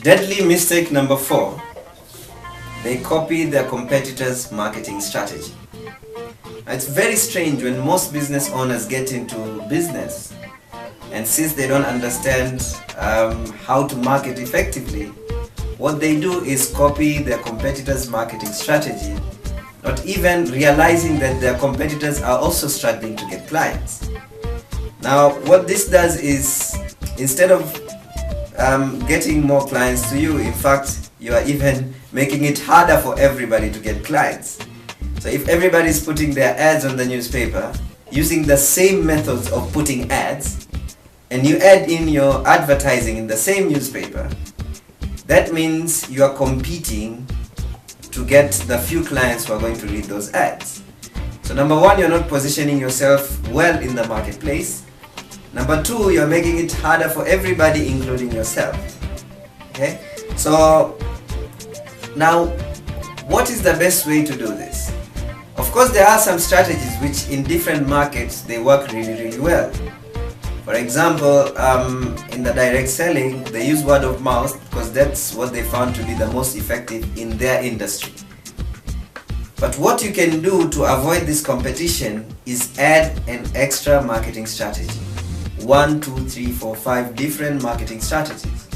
Deadly mistake number 4. They copy their competitors' marketing strategy. It's very strange when most business owners get into business, and since they don't understand how to market effectively, what they do is copy their competitors' marketing strategy, not even realizing that their competitors are also struggling to get clients. Now, what this does is, instead of getting more clients to you, in fact, you are even making it harder for everybody to get clients. So if everybody is putting their ads on the newspaper using the same methods of putting ads, and you add in your advertising in the same newspaper, that means you are competing to get the few clients who are going to read those ads. So number 1, you're not positioning yourself well in the marketplace. Number 2, you're making it harder for everybody, including yourself. Okay? So now, what is the best way to do this? Of course, there are some strategies which in different markets they work really well. For example, in the direct selling, they use word of mouth because that's what they found to be the most effective in their industry. But what you can do to avoid this competition is add an extra marketing strategy. 1, 2, 3, 4, 5 different marketing strategies.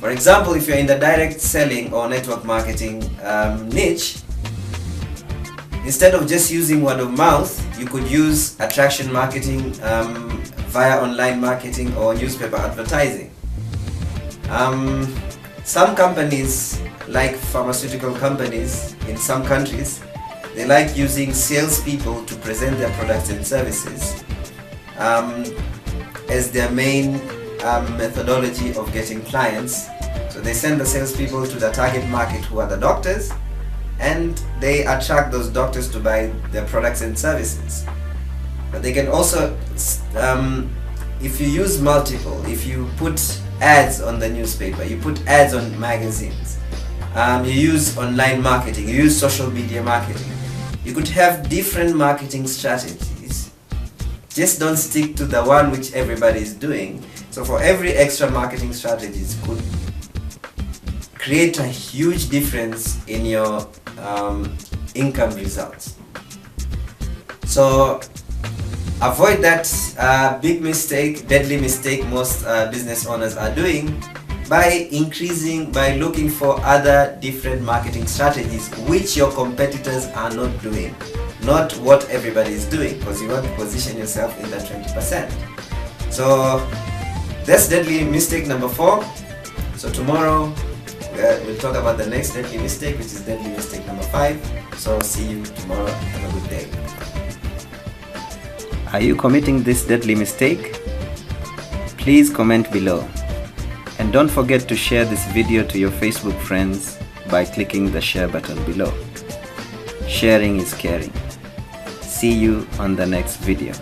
For example, if you're in the direct selling or network marketing niche, instead of just using word of mouth, you could use attraction marketing via online marketing or newspaper advertising. Some companies, like pharmaceutical companies in some countries, they like using salespeople to present their products and services as their main methodology of getting clients. So they send the salespeople to the target market, who are the doctors, and they attract those doctors to buy their products and services. But they can also, if you use multiple, if you put ads on the newspaper, you put ads on magazines, you use online marketing, you use social media marketing, you could have different marketing strategies. Just don't stick to the one which everybody is doing. So for every extra marketing strategies could create a huge difference in your income results. So avoid that big mistake, deadly mistake most business owners are doing by looking for other different marketing strategies which your competitors are not doing, not what everybody is doing, because you want to position yourself in the 20%. So that's deadly mistake number 4. So tomorrow we'll talk about the next deadly mistake, which is deadly mistake number 5. So see you tomorrow. Have a good day. Are you committing this deadly mistake? Please comment below. And don't forget to share this video to your Facebook friends by clicking the share button below. Sharing is caring. See you on the next video.